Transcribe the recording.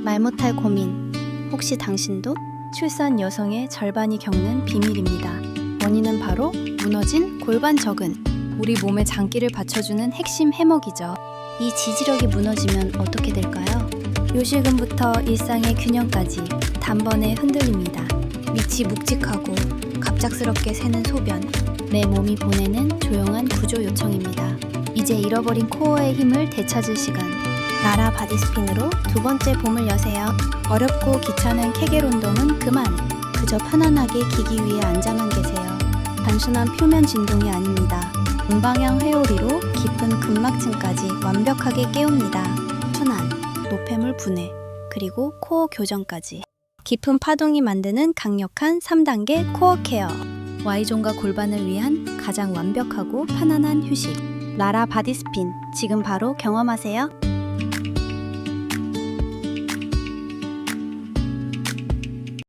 말 못할 고민. 혹시 당신도? 출산 여성의 절반이 겪는 비밀입니다. 원인은 바로 무너진 골반 적응. 우리 몸에 장기를 받쳐주는 핵심 해먹이죠. 이 지지력이 무너지면 어떻게 될까요? 요실금부터 일상의 균형까지 단번에 흔들립니다. 밑이 묵직하고 갑작스럽게 새는 소변. 내 몸이 보내는 조용한 구조 요청입니다. 이제 잃어버린 코어의 힘을 되찾을 시간. 나라 바디스핀으로 두 번째 봄을 여세요. 어렵고 귀찮은 케겔 운동은 그만. 그저 편안하게 기기 위에 앉아만 계세요. 단순한 표면 진동이 아닙니다. 동방향 회오리로 깊은 근막층까지 완벽하게 깨웁니다. 순환, 노폐물 분해, 그리고 코어 교정까지. 깊은 파동이 만드는 강력한 3단계 코어 케어. Y존과 골반을 위한 가장 완벽하고 편안한 휴식. 나라 바디스핀, 지금 바로 경험하세요.